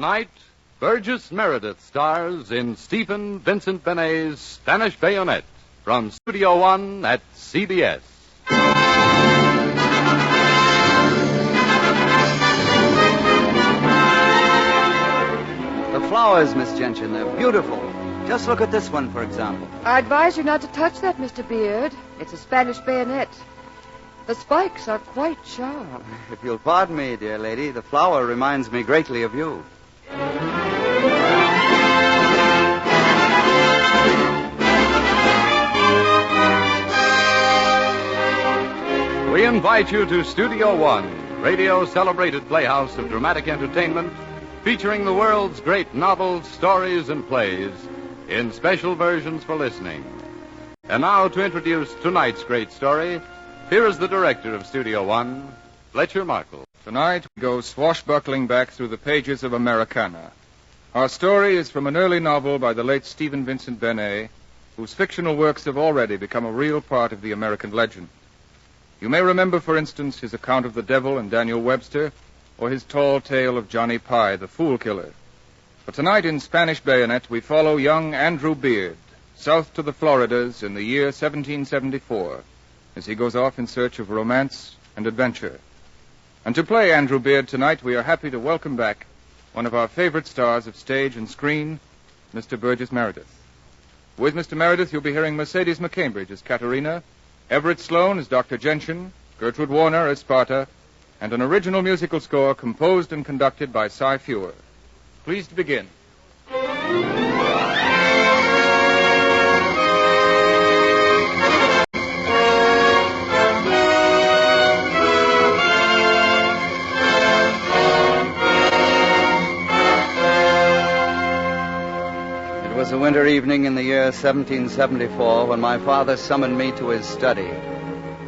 Tonight, Burgess Meredith stars in Stephen Vincent Benet's Spanish Bayonet from Studio One at CBS. The flowers, Miss Gentian, they're beautiful. Just look at this one, for example. I advise you not to touch that, Mr. Beard. It's a Spanish bayonet. The spikes are quite sharp. If you'll pardon me, dear lady, the flower reminds me greatly of you. We invite you to Studio One, radio's celebrated playhouse of dramatic entertainment, featuring the world's great novels, stories, and plays in special versions for listening. And now to introduce tonight's great story, here is the director of Studio One, Fletcher Markle. Tonight we go swashbuckling back through the pages of Americana. Our story is from an early novel by the late Stephen Vincent Benet, whose fictional works have already become a real part of the American legend. You may remember, for instance, his account of the devil in Daniel Webster, or his tall tale of Johnny Pye, the fool killer. But tonight in Spanish Bayonet, we follow young Andrew Beard, south to the Floridas in the year 1774, as he goes off in search of romance and adventure. And to play Andrew Beard tonight, we are happy to welcome back one of our favorite stars of stage and screen, Mr. Burgess Meredith. With Mr. Meredith, you'll be hearing Mercedes McCambridge as Katerina, Everett Sloane as Dr. Gentian, Gertrude Warner as Sparta, and an original musical score composed and conducted by Cy Feuer. Please to begin. It was a winter evening in the year 1774 when my father summoned me to his study.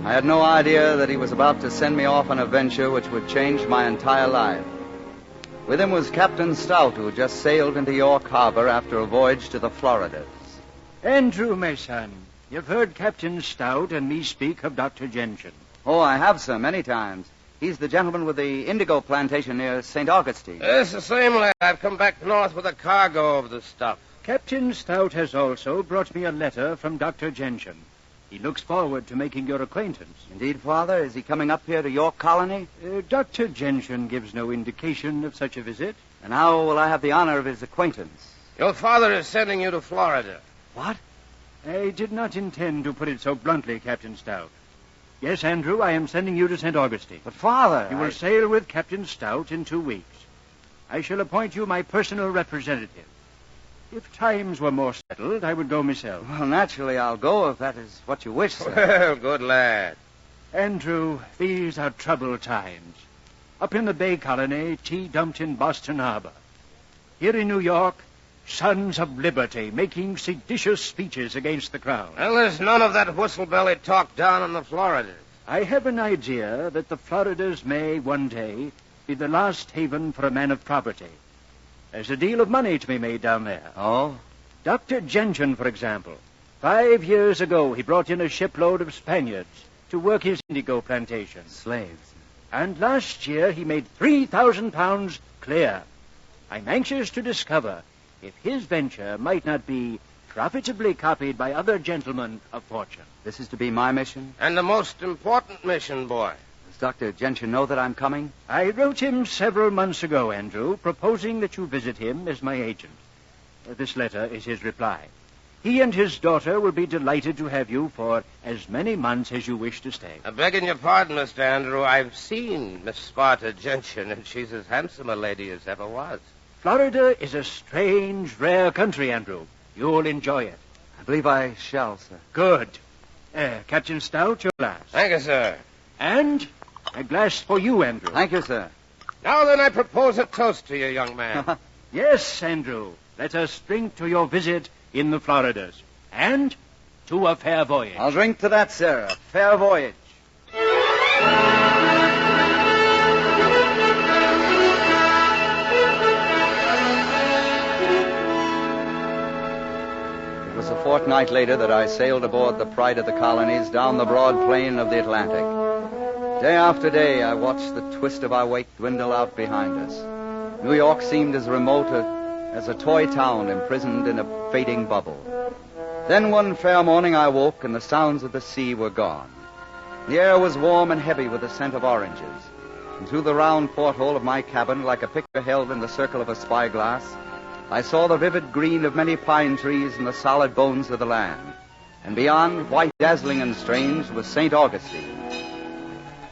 I had no idea that he was about to send me off on a venture which would change my entire life. With him was Captain Stout, who just sailed into York Harbor after a voyage to the Floridas. Andrew, my son, you've heard Captain Stout and me speak of Dr. Gentian. Oh, I have, sir, many times. He's the gentleman with the indigo plantation near St. Augustine. It's the same lad. I've come back north with a cargo of the stuff. Captain Stout has also brought me a letter from Dr. Gentian. He looks forward to making your acquaintance. Indeed, Father? Is he coming up here to York Colony? Dr. Gentian gives no indication of such a visit. And how will I have the honor of his acquaintance? Your father is sending you to Florida. What? I did not intend to put it so bluntly, Captain Stout. Yes, Andrew, I am sending you to St. Augustine. But, Father, You will sail with Captain Stout in 2 weeks. I shall appoint you my personal representative. If times were more settled, I would go myself. Well, naturally, I'll go if that is what you wish, sir. Well, good lad. Andrew, these are troubled times. Up in the Bay Colony, tea dumped in Boston Harbor. Here in New York, sons of liberty making seditious speeches against the crown. Well, there's none of that whistle-belly talk down in the Floridas. I have an idea that the Floridas may, one day, be the last haven for a man of property. There's a deal of money to be made down there. Oh? Dr. Gentian, for example. 5 years ago, he brought in a shipload of Spaniards to work his indigo plantation. Slaves. And last year, he made 3,000 pounds clear. I'm anxious to discover if his venture might not be profitably copied by other gentlemen of fortune. This is to be my mission? And the most important mission, boy. Does Dr. Gentian know that I'm coming? I wrote him several months ago, Andrew, proposing that you visit him as my agent. This letter is his reply. He and his daughter will be delighted to have you for as many months as you wish to stay. Begging your pardon, Mr. Andrew, I've seen Miss Sparta Gentian, and she's as handsome a lady as ever was. Florida is a strange, rare country, Andrew. You'll enjoy it. I believe I shall, sir. Good. Captain Stout, your glass. Thank you, sir. And a glass for you, Andrew. Thank you, sir. Now then, I propose a toast to you, young man. Yes, Andrew. Let us drink to your visit in the Floridas. And to a fair voyage. I'll drink to that, sir. A fair voyage. It was a fortnight later that I sailed aboard the Pride of the Colonies down the broad plain of the Atlantic. Day after day, I watched the twist of our wake dwindle out behind us. New York seemed as remote as a toy town imprisoned in a fading bubble. Then one fair morning I woke and the sounds of the sea were gone. The air was warm and heavy with the scent of oranges. And through the round porthole of my cabin, like a picture held in the circle of a spyglass, I saw the vivid green of many pine trees and the solid bones of the land. And beyond, white, dazzling, and strange, was St. Augustine.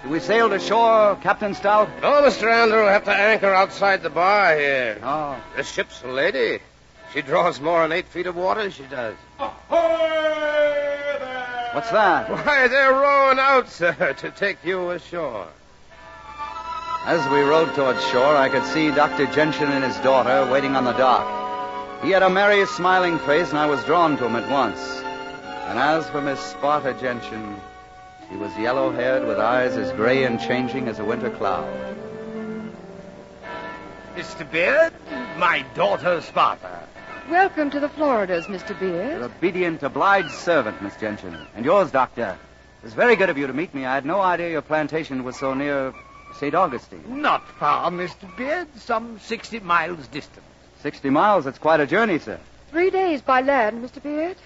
Do we sail to shore, Captain Stout? No, Mr. Andrew, we'll have to anchor outside the bar here. Oh. This ship's a lady. She draws more than 8 feet of water, she does. What's that? Why, they're rowing out, sir, to take you ashore. As we rowed towards shore, I could see Dr. Gentian and his daughter waiting on the dock. He had a merry, smiling face, and I was drawn to him at once. And as for Miss Sparta Gentian, she was yellow-haired with eyes as gray and changing as a winter cloud. Mr. Beard, my daughter Sparta. Welcome to the Floridas, Mr. Beard. Your obedient, obliged servant, Miss Gentian. And yours, Doctor. It was very good of you to meet me. I had no idea your plantation was so near St. Augustine. Not far, Mr. Beard. Some 60 miles distant. 60 miles? That's quite a journey, sir. 3 days by land, Mr. Beard.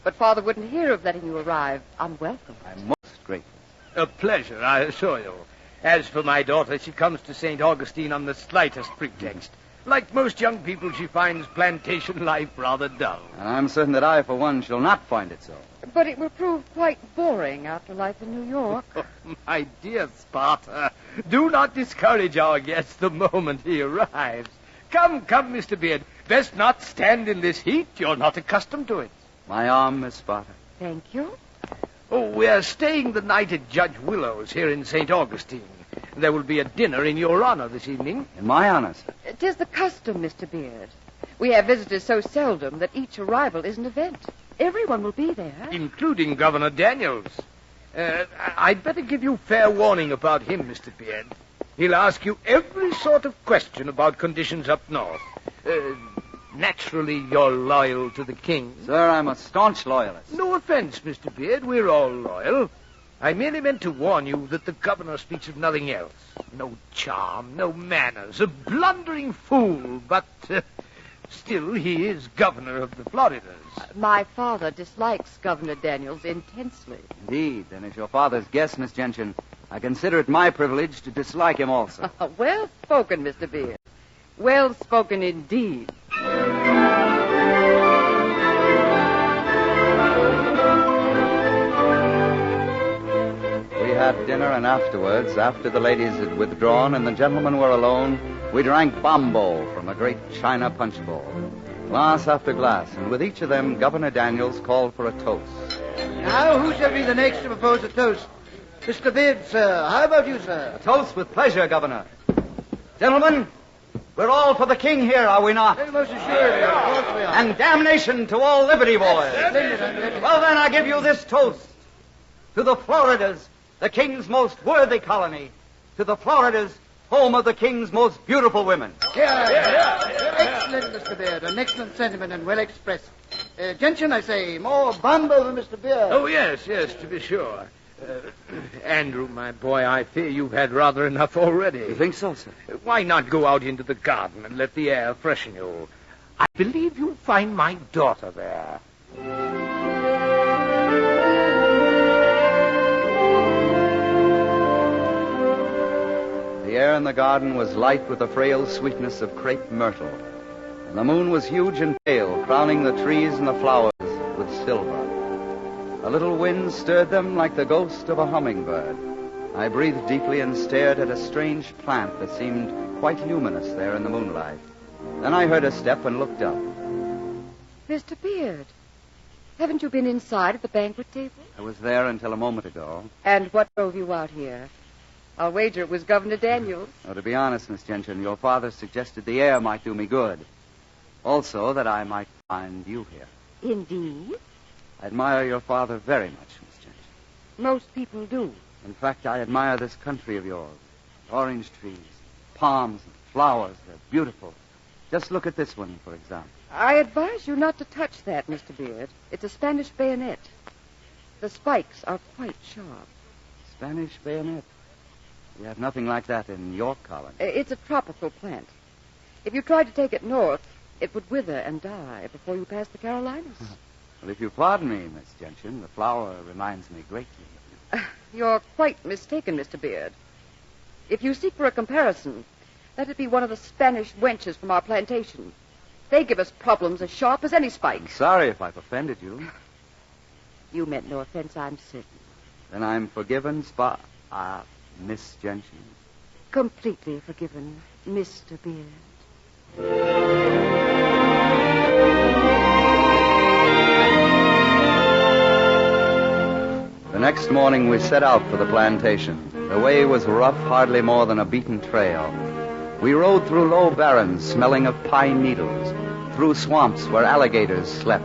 But Father wouldn't hear of letting you arrive unwelcome. I'm most grateful. A pleasure, I assure you. As for my daughter, she comes to St. Augustine on the slightest pretext. Like most young people, she finds plantation life rather dull. And I'm certain that I, for one, shall not find it so. But it will prove quite boring after life in New York. My dear Sparta, do not discourage our guest the moment he arrives. Come, Mr. Beard. Best not stand in this heat. You're not accustomed to it. My arm, Miss Sparta. Thank you. Oh, we're staying the night at Judge Willow's here in St. Augustine. There will be a dinner in your honor this evening. In my honor, sir. 'Tis the custom, Mr. Beard. We have visitors so seldom that each arrival is an event. Everyone will be there. Including Governor Daniels. I'd better give you fair warning about him, Mr. Beard. He'll ask you every sort of question about conditions up north. Naturally, you're loyal to the king. Sir, I'm a staunch loyalist. No offense, Mr. Beard. We're all loyal. I merely meant to warn you that the governor speaks of nothing else. No charm, no manners, a blundering fool, but still he is governor of the Floridas. My father dislikes Governor Daniels intensely. Indeed, and as your father's guest, Miss Gentian, I consider it my privilege to dislike him also. Well spoken, Mr. Beard. Well spoken indeed. We had dinner, and afterwards, after the ladies had withdrawn and the gentlemen were alone, we drank bombo from a great china punch bowl, glass after glass, and with each of them, Governor Daniels called for a toast. Now, who shall be the next to propose a toast? Mr. Beard, sir. How about you, sir? A toast with pleasure, Governor. Gentlemen, we're all for the king here, are we not? Most assuredly, of course we are. And damnation to all liberty boys. Well, then, I give you this toast. To the Floridas, the king's most worthy colony. To the Floridas, home of the king's most beautiful women. Excellent, Mr. Beard. An excellent sentiment and well expressed. Gentian, I say, more bumbo for Mr. Beard. Oh, yes, to be sure. Andrew, my boy, I fear you've had rather enough already. You think so, sir? Why not go out into the garden and let the air freshen you? I believe you'll find my daughter there. The air in the garden was light with the frail sweetness of crepe myrtle. And the moon was huge and pale, crowning the trees and the flowers with silver. A little wind stirred them like the ghost of a hummingbird. I breathed deeply and stared at a strange plant that seemed quite luminous there in the moonlight. Then I heard a step and looked up. Mr. Beard, haven't you been inside at the banquet table? I was there until a moment ago. And what drove you out here? I'll wager it was Governor Daniels. Oh, to be honest, Miss Gentian, your father suggested the air might do me good. Also, that I might find you here. Indeed? I admire your father very much, Miss Gentian. Most people do. In fact, I admire this country of yours. Orange trees, palms, and flowers. They're beautiful. Just look at this one, for example. I advise you not to touch that, Mr. Beard. It's a Spanish bayonet. The spikes are quite sharp. Spanish bayonet. We have nothing like that in your colony. It's a tropical plant. If you tried to take it north, it would wither and die before you passed the Carolinas. Well, if you pardon me, Miss Gentian, the flower reminds me greatly of you. You're quite mistaken, Mr. Beard. If you seek for a comparison, let it be one of the Spanish wenches from our plantation. They give us problems as sharp as any spike. I'm sorry if I've offended you. You meant no offense, I'm certain. Then I'm forgiven, Miss Gentian. Completely forgiven, Mr. Beard. The next morning we set out for the plantation. The way was rough, hardly more than a beaten trail. We rode through low barrens smelling of pine needles, through swamps where alligators slept,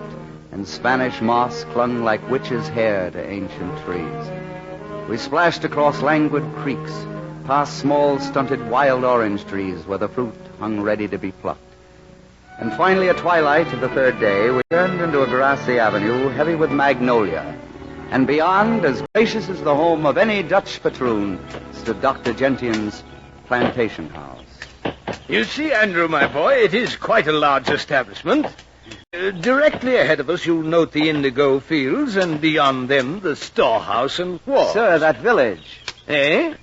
and Spanish moss clung like witches' hair to ancient trees. We splashed across languid creeks, past small, stunted wild orange trees where the fruit hung ready to be plucked. And finally, at twilight of the third day, we turned into a grassy avenue heavy with magnolia. And beyond, as gracious as the home of any Dutch patroon, stood Dr. Gentian's plantation house. You see, Andrew, my boy, it is quite a large establishment. Directly ahead of us, you'll note the indigo fields, and beyond them, the storehouse and wharf. Sir, that village. Eh?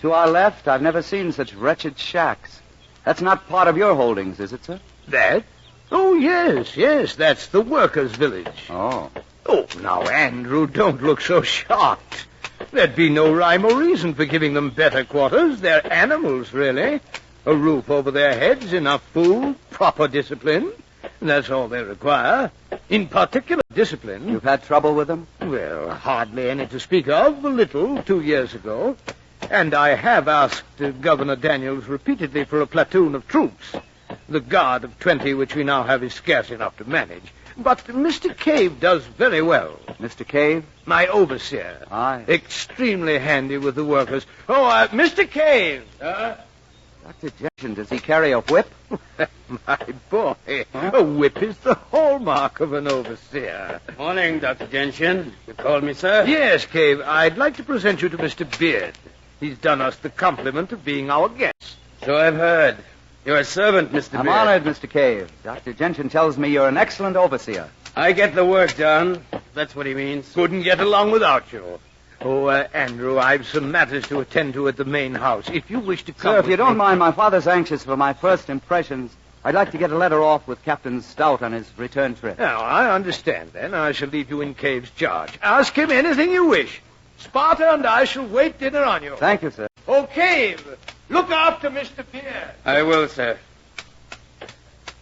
To our left, I've never seen such wretched shacks. That's not part of your holdings, is it, sir? That? Oh, yes, that's the workers' village. Oh. Oh, now, Andrew, don't look so shocked. There'd be no rhyme or reason for giving them better quarters. They're animals, really. A roof over their heads, enough food, proper discipline. That's all they require. In particular, discipline. You've had trouble with them? Well, hardly any to speak of. A little, 2 years ago. And I have asked Governor Daniels repeatedly for a platoon of troops. The guard of 20 which we now have is scarce enough to manage. But Mr. Cave does very well. Mr. Cave? My overseer. Aye. Extremely handy with the workers. Oh, Mr. Cave. Dr. Gentian, does he carry a whip? My boy, a whip is the hallmark of an overseer. Morning, Dr. Gentian. You called me, sir? Yes, Cave. I'd like to present you to Mr. Beard. He's done us the compliment of being our guest. So I've heard. You're a servant, Mr. I'm Beard. honored, Mr. Cave. Dr. Gentian tells me you're an excellent overseer. I get the work done. That's what he means. Couldn't get along without you. Oh, Andrew, I've some matters to attend to at the main house. If you wish to come Sir, if with you don't me- mind, my father's anxious for my first impressions. I'd like to get a letter off with Captain Stout on his return trip. Now, I understand, then. I shall leave you in Cave's charge. Ask him anything you wish. Sparta and I shall wait dinner on you. Thank you, sir. Oh, Cave, look after Mr. Beard. I will, sir.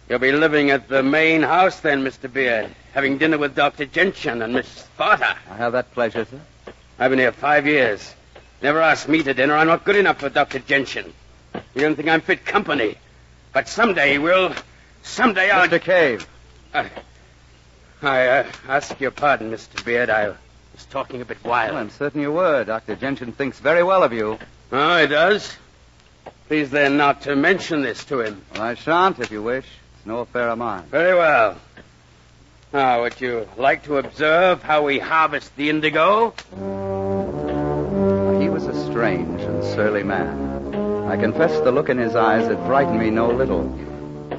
You'll be living at the main house then, Mr. Beard, having dinner with Dr. Gentian and Miss Sparta. I have that pleasure, sir. I've been here 5 years. Never asked me to dinner. I'm not good enough for Dr. Gentian. You don't think I'm fit company. But someday he will. Someday I'll... Mr. Cave. I ask your pardon, Mr. Beard. I was talking a bit wild. Well, I'm certain you were. Dr. Gentian thinks very well of you. Oh, he does? Please then not to mention this to him. Well, I shan't, if you wish. It's no affair of mine. Very well. Now, would you like to observe how we harvest the indigo? He was a strange and surly man. I confess the look in his eyes had frightened me no little.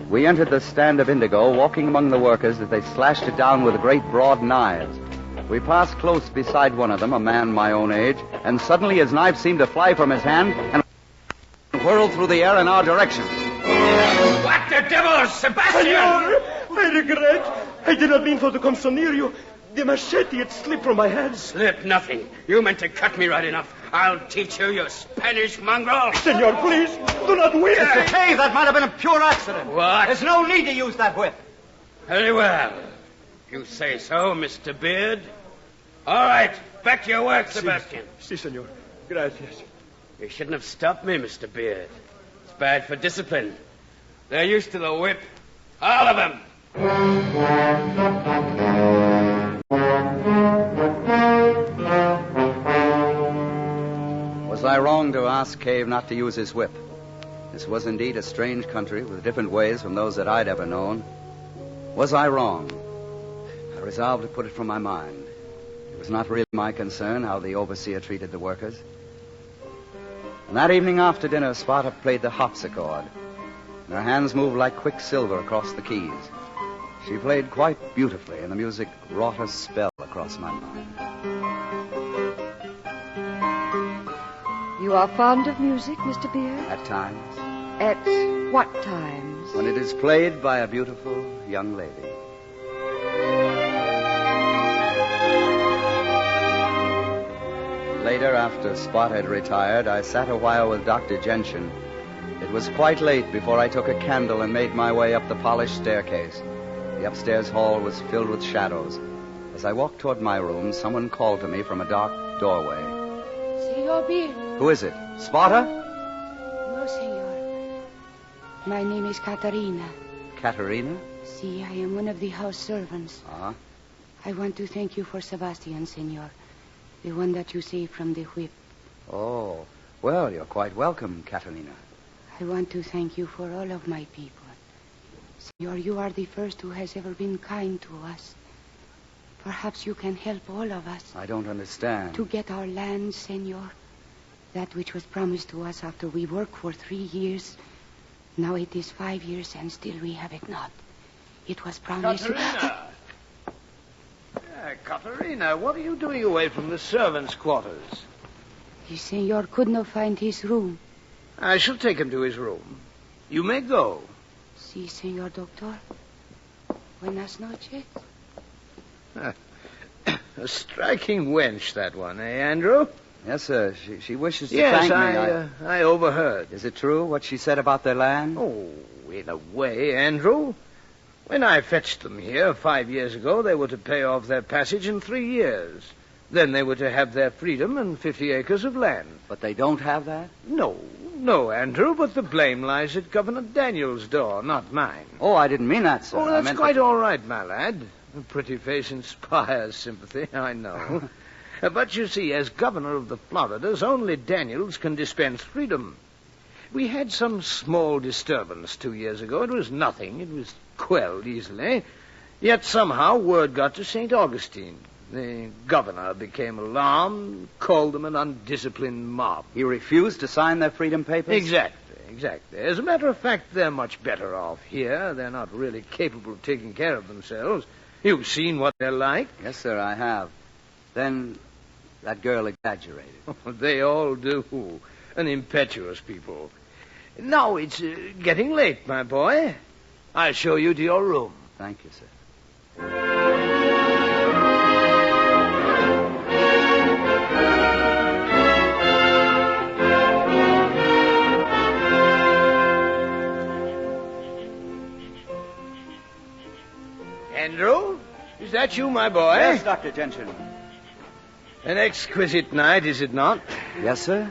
We entered the stand of indigo, walking among the workers as they slashed it down with great broad knives. We passed close beside one of them, a man my own age, and suddenly his knife seemed to fly from his hand and whirled through the air in our direction. What the devil, Sebastian? Senor, I regret. I did not mean for to come so near you. The machete had slipped from my hands. Slip nothing. You meant to cut me right enough. I'll teach you, you Spanish mongrel. Senor, please, do not whip. Mr. Cave, that might have been a pure accident. What? There's no need to use that whip. Very well. If you say so, Mr. Beard. All right, back to your work, Sebastian. Si, senor. Gracias. You shouldn't have stopped me, Mr. Beard. It's bad for discipline. They're used to the whip. All of them. Was I wrong to ask Cave not to use his whip? This was indeed a strange country with different ways from those that I'd ever known. Was I wrong? I resolved to put it from my mind. It was not really my concern how the overseer treated the workers. And that evening after dinner, Sparta played the harpsichord. and her hands moved like quicksilver across the keys. She played quite beautifully, and the music wrought a spell across my mind. You are fond of music, Mr. Beard? At times, At what times? when it is played by a beautiful young lady. Later, after Spot had retired, I sat a while with Dr. Gentian. It was quite late before I took a candle and made my way up the polished staircase. The upstairs hall was filled with shadows. As I walked toward my room, someone called to me from a dark doorway. Senor Beard. Who is it? Sparta? No, senor. My name is Katarina. Katerina? See, I am one of the house servants. Ah. I want to thank you for Sebastian, senor. The one that you saved from the whip. Oh, well, you're quite welcome, Katerina. I want to thank you for all of my people. Senor, you are the first who has ever been kind to us. Perhaps you can help all of us. I don't understand. To get our land, senor. That which was promised to us after we worked for 3 years. Now it is 5 years and still we have it not. It was promised... Katerina! Katerina, what are you doing away from the servants' quarters? The senor could not find his room. I shall take him to his room. You may go. Sí, señor doctor. Buenas noches. A striking wench, that one, eh, Andrew? Yes, sir. She wishes to yes, thank me. I overheard. Is it true what she said about their land? Oh, in a way, Andrew. When I fetched them here 5 years ago, they were to pay off their passage in 3 years. Then they were to have their freedom and 50 acres of land. But they don't have that? No, Andrew, but the blame lies at Governor Daniel's door, not mine. Oh, I didn't mean that, sir. Oh, that's quite all right, my lad. A pretty face inspires sympathy, I know. But you see, as governor of the Floridas, only Daniels can dispense freedom. We had some small disturbance 2 years ago. It was nothing. It was quelled easily. Yet somehow word got to St. Augustine. The governor became alarmed, called them an undisciplined mob. He refused to sign their freedom papers? Exactly. As a matter of fact, they're much better off here. They're not really capable of taking care of themselves. You've seen what they're like. Yes, sir, I have. Then that girl exaggerated. They all do. An impetuous people. Now it's getting late, my boy. I'll show you to your room. Thank you, sir. Andrew, is that you, my boy? Yes, Dr. Gentian. An exquisite night, is it not? Yes, sir.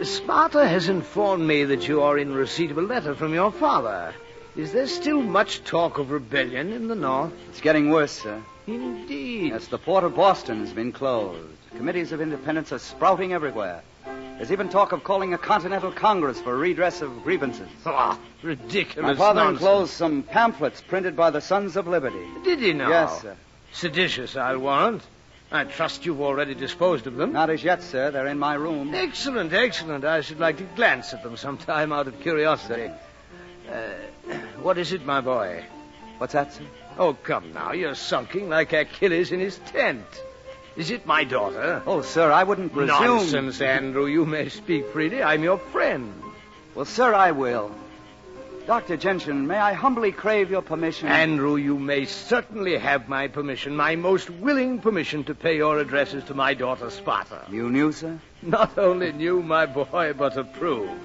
Sparta has informed me that you are in receipt of a letter from your father. Is there still much talk of rebellion in the North? It's getting worse, sir. Indeed. Yes, the port of Boston has been closed. Committees of independence are sprouting everywhere. There's even talk of calling a Continental Congress for redress of grievances. Ah, ridiculous My father nonsense. enclosed some pamphlets printed by the Sons of Liberty. Did he now? Yes, sir. Seditious, I'll warrant. I trust you've already disposed of them. Not as yet, sir. They're in my room. Excellent. I should like to glance at them sometime out of curiosity. What is it, my boy? What's that, sir? Oh, come now. You're sulking like Achilles in his tent. Is it my daughter? Oh, sir, I wouldn't presume... Nonsense, Andrew. You may speak freely. I'm your friend. Well, sir, I will. Dr. Gentian, may I humbly crave your permission? Andrew, you may certainly have my permission, my most willing permission to pay your addresses to my daughter Sparta. You knew, sir? Not only knew, my boy, but approved.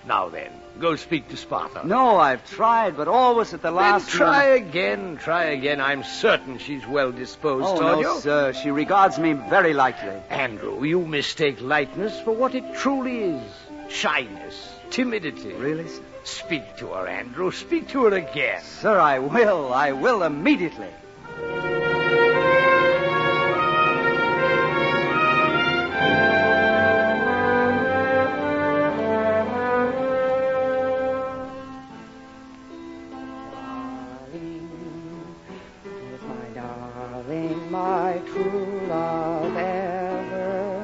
Now then, go speak to Sparta. No, I've tried, but always at the last Then try again. I'm certain she's well disposed toward you. No, sir. She regards me very lightly. Andrew, you mistake lightness for what it truly is. Shyness, timidity. Really, sir? Speak to her, Andrew. Speak to her again. Sir, I will. I will immediately. My true love evermore.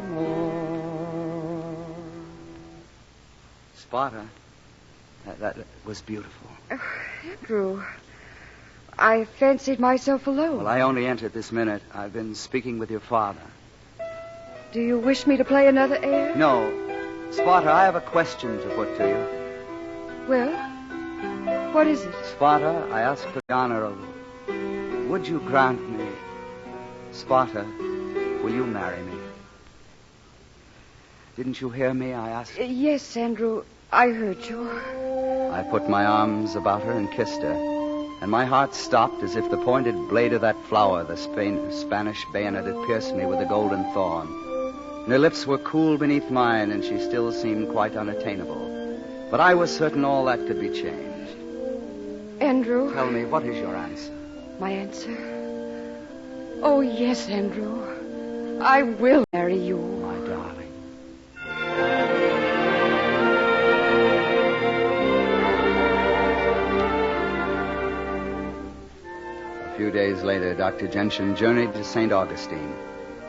Sparta, That was beautiful. Andrew, I fancied myself alone. Well, I only entered this minute. I've been speaking with your father. Do you wish me to play another air? No. Sparta, I have a question to put to you. Well, what is it? Sparta, I ask for the honor of... Would you grant me... Sparta, will you marry me? Didn't you hear me? I asked. Yes, Andrew, I heard you. I put my arms about her and kissed her, and my heart stopped as if the pointed blade of that flower, the Spanish bayonet, had pierced me with a golden thorn. And her lips were cool beneath mine, and she still seemed quite unattainable. But I was certain all that could be changed. Andrew? Tell me, what is your answer? My answer? Oh, yes, Andrew. I will marry you. My darling. A few days later, Dr. Gentian journeyed to St. Augustine.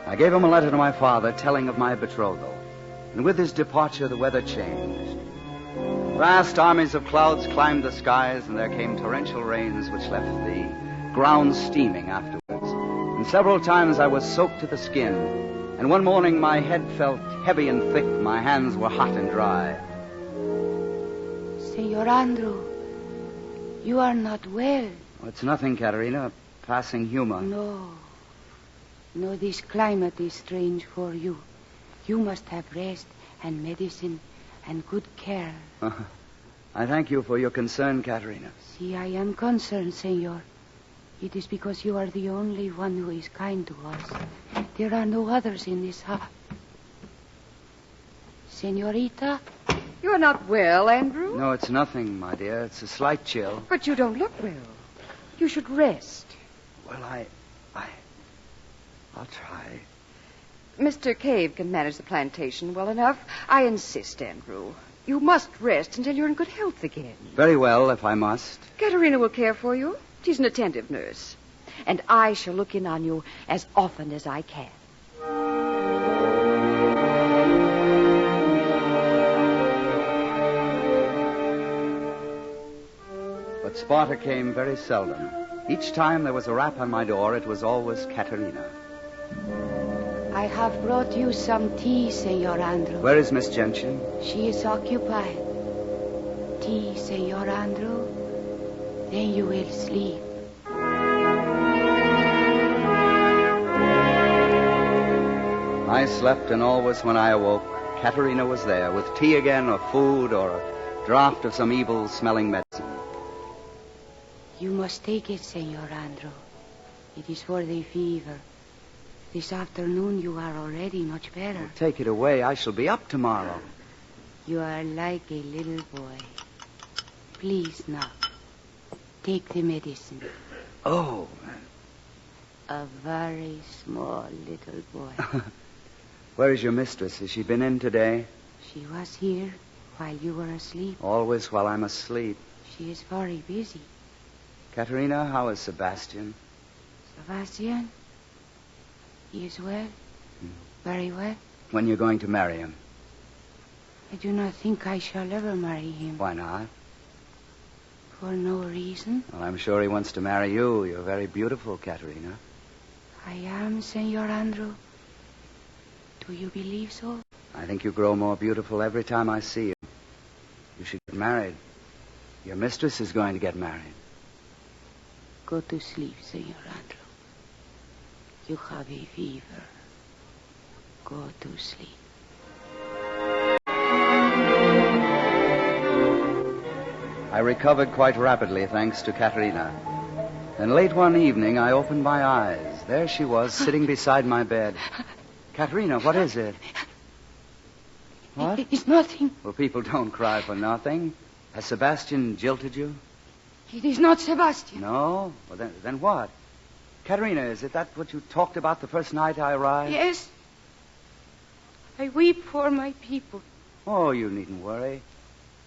I gave him a letter to my father telling of my betrothal. And with his departure, the weather changed. Vast armies of clouds climbed the skies, and there came torrential rains which left the ground steaming afterwards. And several times I was soaked to the skin. And one morning my head felt heavy and thick. My hands were hot and dry. Senor Andrew, you are not well. Oh, it's nothing, Katerina. Passing humor. No, this climate is strange for you. You must have rest and medicine and good care. I thank you for your concern, Katerina. See, I am concerned, senor. It is because you are the only one who is kind to us. There are no others in this house. Senorita? You're not well, Andrew? No, it's nothing, my dear. It's a slight chill. But you don't look well. You should rest. Well, I'll try. Mr. Cave can manage the plantation well enough. I insist, Andrew. You must rest until you're in good health again. Very well, if I must. Katerina will care for you. She's an attentive nurse. And I shall look in on you as often as I can. But Sparta came very seldom. Each time there was a rap on my door, it was always Katerina. I have brought you some tea, Senor Andrew. Where is Miss Gentian? She is occupied. Tea, Senor Andrew. Then you will sleep. I slept, and always when I awoke, Katerina was there, with tea again, or food, or a draught of some evil-smelling medicine. You must take it, Senor Andrew. It is for the fever. This afternoon you are already much better. Well, take it away. I shall be up tomorrow. You are like a little boy. Please now. Take the medicine. Oh. A very small little boy. Where is your mistress? Has she been in today? She was here while you were asleep. Always while I'm asleep. She is very busy. Katerina, how is Sebastian? Sebastian? He is well. Very well. When you're going to marry him? I do not think I shall ever marry him. Why not? For no reason. Well, I'm sure he wants to marry you. You're very beautiful, Katerina. I am, Senor Andrew. Do you believe so? I think you grow more beautiful every time I see you. You should get married. Your mistress is going to get married. Go to sleep, Senor Andrew. You have a fever. Go to sleep. I recovered quite rapidly, thanks to Katerina. Then late one evening, I opened my eyes. There she was, sitting beside my bed. Katerina, what is it? What? It's nothing. Well, people don't cry for nothing. Has Sebastian jilted you? It is not Sebastian. No? Well, then what? Katerina, is it that what you talked about the first night I arrived? Yes. I weep for my people. Oh, you needn't worry.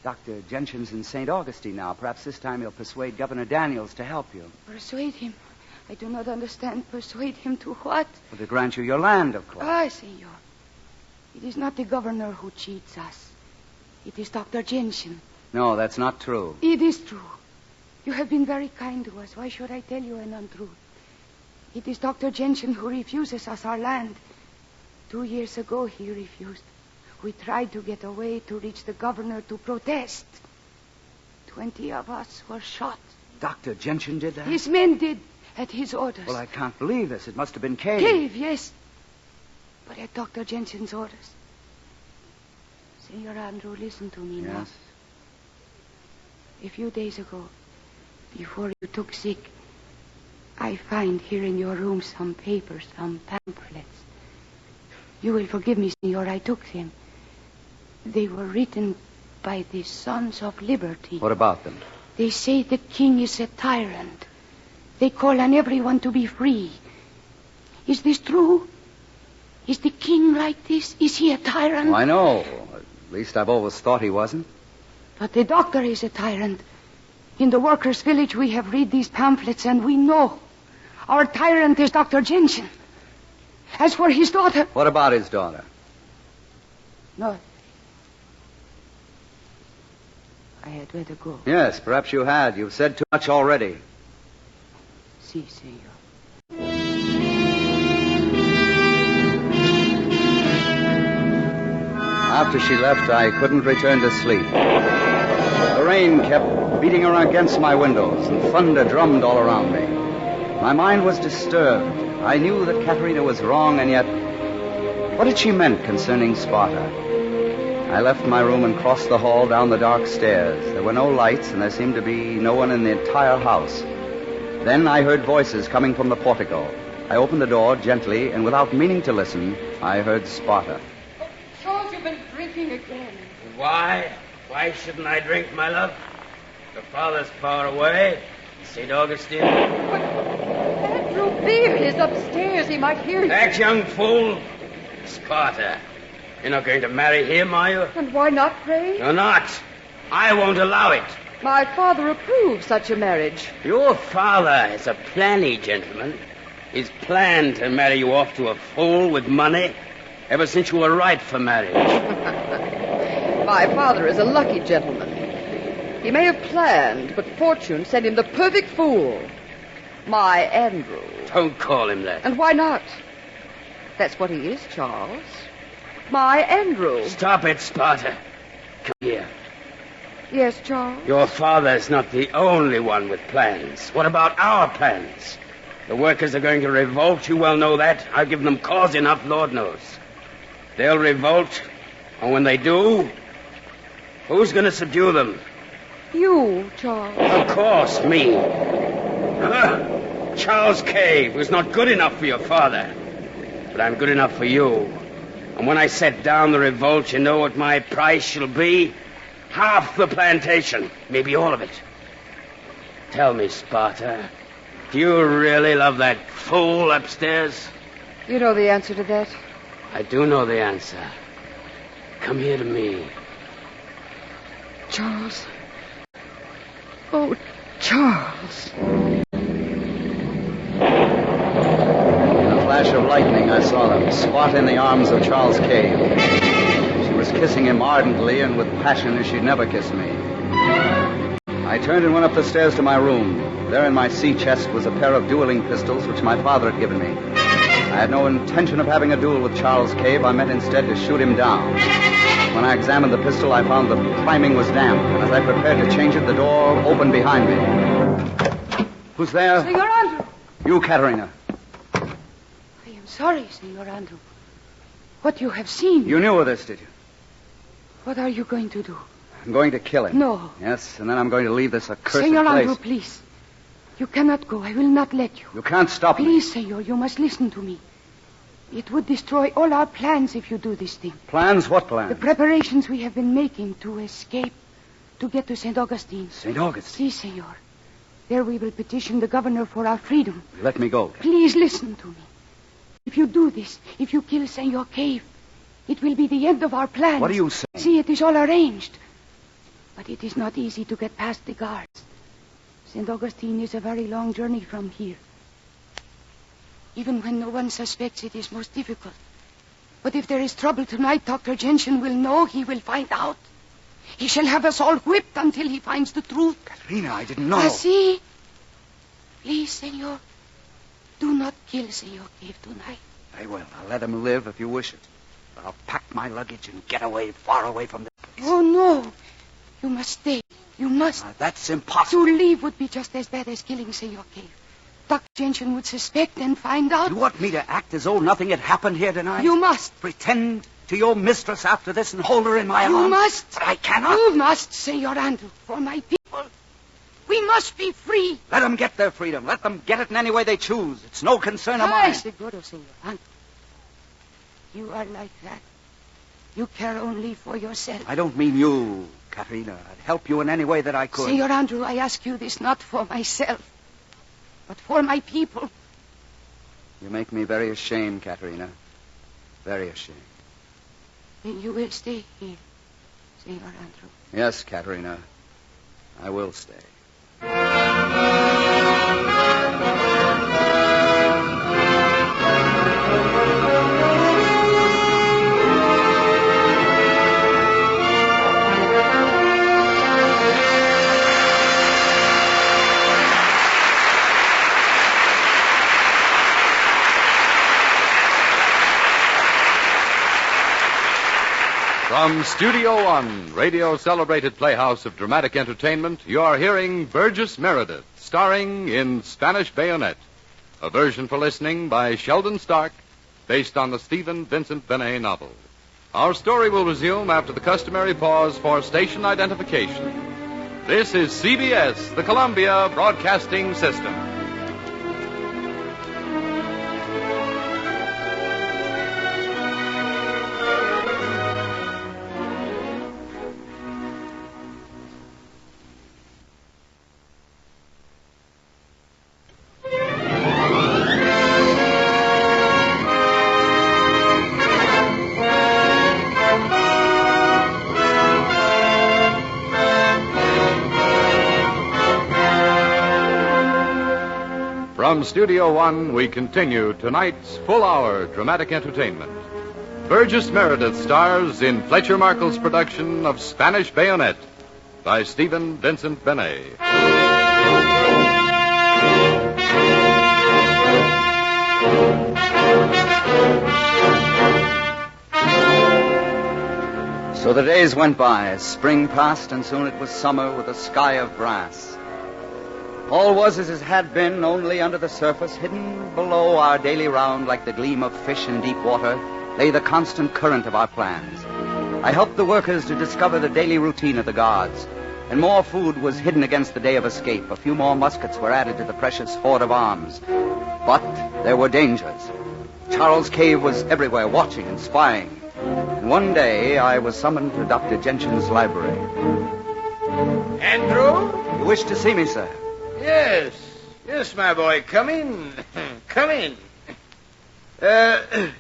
Dr. Gentian's in St. Augustine now. Perhaps this time he'll persuade Governor Daniels to help you. Persuade him? I do not understand. Persuade him to what? Well, to grant you your land, of course. Ah, senor. It is not the governor who cheats us. It is Dr. Gentian. No, that's not true. It is true. You have been very kind to us. Why should I tell you an untruth? It is Dr. Jensen who refuses us our land. 2 years ago, he refused. We tried to get away to reach the governor to protest. 20 of us were shot. Dr. Jensen did that? His men did, at his orders. Well, I can't believe this. It must have been Cave. Cave, yes. But at Dr. Jensen's orders. Senor Andrew, listen to me now. Yes? A few days ago, before you took sick, I find here in your room some papers, some pamphlets. You will forgive me, Senor, I took them. They were written by the Sons of Liberty. What about them? They say the king is a tyrant. They call on everyone to be free. Is this true? Is the king like this? Is he a tyrant? Oh, I know. At least I've always thought he wasn't. But the doctor is a tyrant. In the workers' village, we have read these pamphlets, and we know our tyrant is Dr. Jensen. As for his daughter... What about his daughter? No. I had better go. Yes, perhaps you had. You've said too much already. Si, senor. After she left, I couldn't return to sleep. The rain kept beating against my windows, and thunder drummed all around me. My mind was disturbed. I knew that Katerina was wrong, and yet, what had she meant concerning Sparta? I left my room and crossed the hall down the dark stairs. There were no lights, and there seemed to be no one in the entire house. Then I heard voices coming from the portico. I opened the door gently, and without meaning to listen, I heard Sparta. Charles, you've been drinking again. Why? Why shouldn't I drink, my love? The father's far away. St. Augustine. Andrew Beard is upstairs. He might hear you. That young fool. Sparta. You're not going to marry him, are you? And why not, pray? You're not. I won't allow it. My father approves such a marriage. Your father is a planny gentleman. He's planned to marry you off to a fool with money ever since you were ripe for marriage. My father is a lucky gentleman. He may have planned, but fortune sent him the perfect fool. My Andrew. Don't call him that. And why not? That's what he is, Charles. My Andrew. Stop it, Sparta. Come here. Yes, Charles? Your father's not the only one with plans. What about our plans? The workers are going to revolt. You well know that. I've given them cause enough, Lord knows. They'll revolt. And when they do, who's going to subdue them? You, Charles. Of course, me. Charles Cave was not good enough for your father. But I'm good enough for you. And when I set down the revolt, you know what my price shall be? Half the plantation, maybe all of it. Tell me, Sparta, do you really love that fool upstairs? You know the answer to that? I do know the answer. Come here to me. Charles. Oh, Charles. In a flash of lightning, I saw them, squat in the arms of Charles Cave. She was kissing him ardently and with passion as she'd never kissed me. I turned and went up the stairs to my room. There in my sea chest was a pair of dueling pistols which my father had given me. I had no intention of having a duel with Charles Cave. I meant instead to shoot him down. When I examined the pistol, I found the priming was damp, and as I prepared to change it, the door opened behind me. Who's there? Senor Andrew. You, Katerina. I am sorry, Senor Andrew. What you have seen... You knew of this, did you? What are you going to do? I'm going to kill him. No. Yes, and then I'm going to leave this accursed Senor place. Andrew, please. You cannot go. I will not let you. You can't stop me. Please, Senor, you must listen to me. It would destroy all our plans if you do this thing. Plans? What plans? The preparations we have been making to escape, to get to St. Augustine. St. Augustine? Si, Senor. There we will petition the governor for our freedom. Let me go. Please listen to me. If you do this, if you kill Senor Cave, it will be the end of our plans. What are you saying? See, it is all arranged. But it is not easy to get past the guards. St. Augustine is a very long journey from here. Even when no one suspects, it is most difficult. But if there is trouble tonight, Dr. Jensen will know. He will find out. He shall have us all whipped until he finds the truth. Katerina, I didn't know. Ah, see? Please, senor, do not kill Senor Cave tonight. Very well. I'll let him live if you wish it. But I'll pack my luggage and get away, far away from this place. Oh, no. You must stay. You must. That's impossible. To leave would be just as bad as killing Senor Cave. Dr. Gentian would suspect and find out. You want me to act as though nothing had happened here tonight? You must. Pretend to your mistress after this and hold her in my arms? You must. But I cannot. You must, Senor Andrew, for my people. We must be free. Let them get their freedom. Let them get it in any way they choose. It's no concern of mine. Seguro, Senor Andrew. You are like that. You care only for yourself. I don't mean you, Katerina. I'd help you in any way that I could. Senor Andrew, I ask you this not for myself, but for my people. You make me very ashamed, Katerina. Very ashamed. Then you will stay here, Senor Andrew. Yes, Katerina. I will stay. From Studio One, radio celebrated playhouse of dramatic entertainment, you are hearing Burgess Meredith, starring in Spanish Bayonet, a version for listening by Sheldon Stark, based on the Stephen Vincent Benet novel. Our story will resume after the customary pause for station identification. This is CBS, the Columbia Broadcasting System. From Studio One, we continue tonight's full-hour dramatic entertainment. Burgess Meredith stars in Fletcher Markle's production of Spanish Bayonet by Stephen Vincent Benet. So the days went by. Spring passed, and soon it was summer with a sky of brass. All was as it had been, only under the surface, hidden below our daily round like the gleam of fish in deep water, lay the constant current of our plans. I helped the workers to discover the daily routine of the guards, and more food was hidden against the day of escape. A few more muskets were added to the precious hoard of arms. But there were dangers. Charles Cave was everywhere, watching and spying. And one day I was summoned to Dr. Gentian's library. Andrew? You wish to see me, sir? Yes, my boy. Come in. Come in.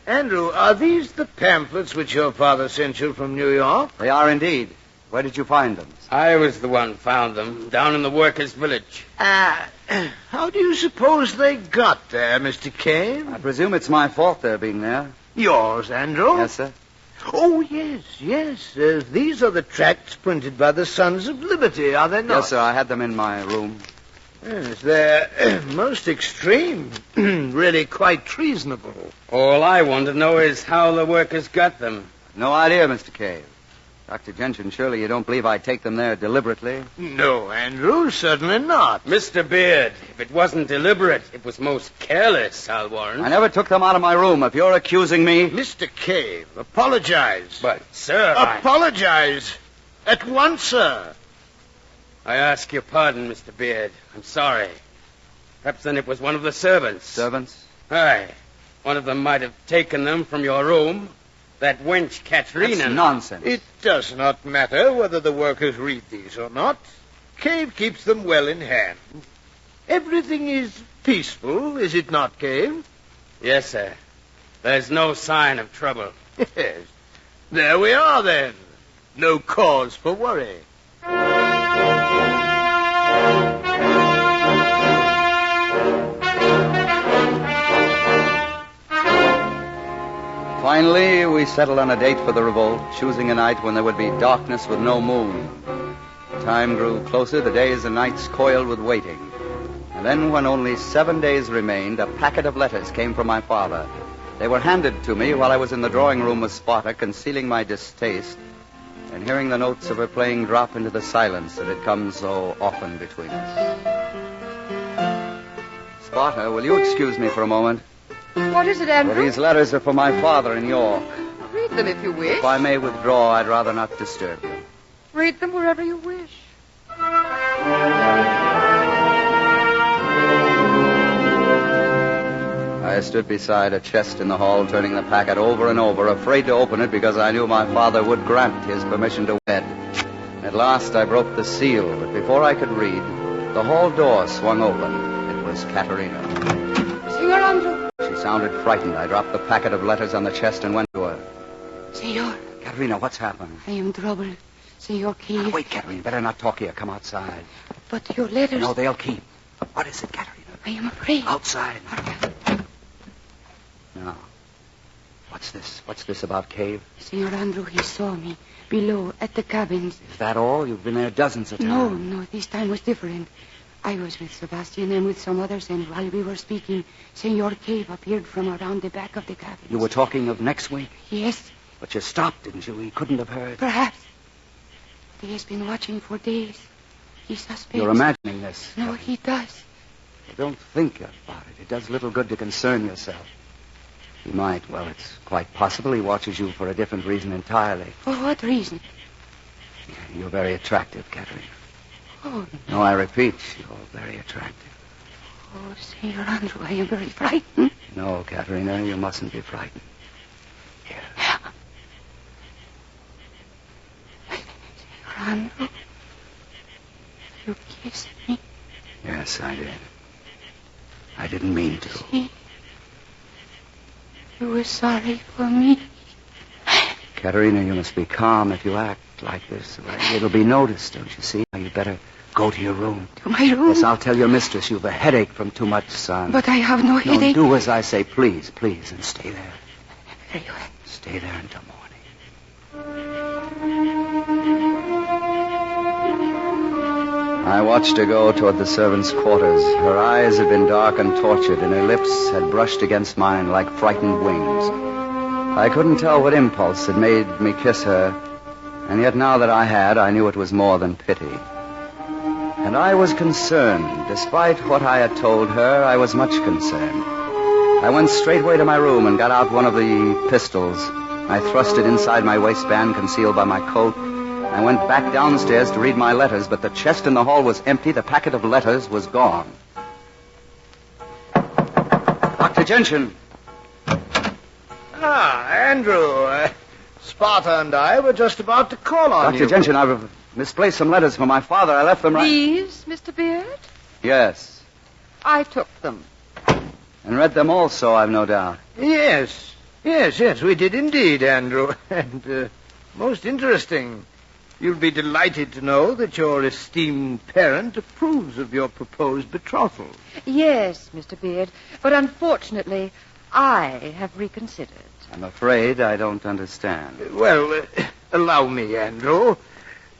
Andrew, are these the pamphlets which your father sent you from New York? They are indeed. Where did you find them? I was the one found them, down in the workers' village. How do you suppose they got there, Mr. Cave? I presume it's my fault their being there. Yours, Andrew? Yes, sir. Oh, yes. These are the tracts printed by the Sons of Liberty, are they not? Yes, sir. I had them in my room. Yes, they're most extreme. Really quite treasonable. All I want to know is how the workers got them. No idea, Mr. Cave. Dr. Gentian, surely you don't believe I take them there deliberately? No, Andrew, certainly not. Mr. Beard, if it wasn't deliberate, it was most careless, I'll warrant. I never took them out of my room. If you're accusing me... Mr. Cave, apologize. But, sir, Apologize. At once, sir. I ask your pardon, Mr. Beard. I'm sorry. Perhaps then it was one of the servants. Servants? Aye. One of them might have taken them from your room. That wench, Katrina. That's nonsense. It does not matter whether the workers read these or not. Cave keeps them well in hand. Everything is peaceful, is it not, Cave? Yes, sir. There's no sign of trouble. Yes. There we are, then. No cause for worry. Finally, we settled on a date for the revolt, choosing a night when there would be darkness with no moon. Time grew closer, the days and nights coiled with waiting. And then, when only 7 days remained, a packet of letters came from my father. They were handed to me while I was in the drawing room with Sparta, concealing my distaste and hearing the notes of her playing drop into the silence that had come so often between us. Sparta, will you excuse me for a moment? What is it, Andrew? Well, these letters are for my father in York. Read them if you wish. If I may withdraw, I'd rather not disturb you. Read them wherever you wish. I stood beside a chest in the hall, turning the packet over and over, afraid to open it because I knew my father would grant his permission to wed. At last, I broke the seal, but before I could read, the hall door swung open. It was Katerina. Senor Andrew. She sounded frightened. I dropped the packet of letters on the chest and went to her. Senor. Katerina, what's happened? I am troubled. Senor Cave. Wait, Katerina. Better not talk here. Come outside. But your letters... No, they'll keep. What is it, Katerina? I am afraid. Outside. Now, what's this? What's this about Cave? Senor Andrew, he saw me below at the cabins. Is that all? You've been there dozens of times. No, this time was different. I was with Sebastian and with some others, and while we were speaking, Senor Cave appeared from around the back of the cabins. You were talking of next week? Yes. But you stopped, didn't you? He couldn't have heard. Perhaps. He has been watching for days. He suspects... You're imagining this. No, he does. Don't think about it. It does little good to concern yourself. He might. Well, it's quite possible he watches you for a different reason entirely. For what reason? You're very attractive, Katerina. Oh, no, I repeat, you're very attractive. Oh, Senor Andrew, I am very frightened. No, Katerina, you mustn't be frightened. Here. Senor Andrew, you kissed me. Yes, I did. I didn't mean to. See? You were sorry for me. Katerina, you must be calm if you act like this. It'll be noticed, don't you see? Now, you better go to your room. To my room? Yes, I'll tell your mistress you've a headache from too much sun. But I have no headache. Do as I say, please, and stay there. Very well. Stay there until morning. I watched her go toward the servants' quarters. Her eyes had been dark and tortured, and her lips had brushed against mine like frightened wings. I couldn't tell what impulse had made me kiss her, and yet now that I had, I knew it was more than pity. And I was concerned. Despite what I had told her, I was much concerned. I went straightway to my room and got out one of the pistols. I thrust it inside my waistband, concealed by my coat. I went back downstairs to read my letters, but the chest in the hall was empty. The packet of letters was gone. Dr. Gentian. Ah, Andrew. Sparta and I were just about to call on you. Dr. Gentian, I've misplaced some letters for my father. I left them right... These, Mr. Beard? Yes. I took them. And read them also, I've no doubt. Yes, we did indeed, Andrew. And most interesting. You'll be delighted to know that your esteemed parent approves of your proposed betrothal. Yes, Mr. Beard, but unfortunately, I have reconsidered. I'm afraid I don't understand. Well, allow me, Andrew.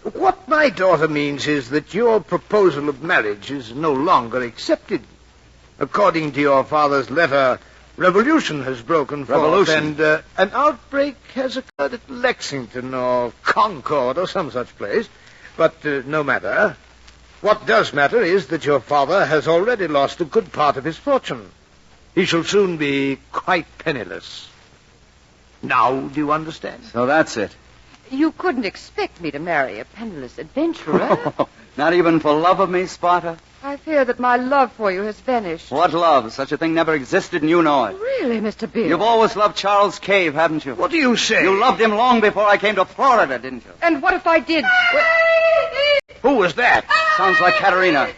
What my daughter means is that your proposal of marriage is no longer accepted. According to your father's letter, revolution has broken forth, and an outbreak has occurred at Lexington or Concord or some such place. But no matter. What does matter is that your father has already lost a good part of his fortune. He shall soon be quite penniless. Now, do you understand? So that's it. You couldn't expect me to marry a penniless adventurer. Not even for love of me, Sparta? I fear that my love for you has vanished. What love? Such a thing never existed, and you know it. Really, Mr. Beard? You've always loved Charles Cave, haven't you? What do you say? You loved him long before I came to Florida, didn't you? And what if I did? Who was that? Sounds like Katerina.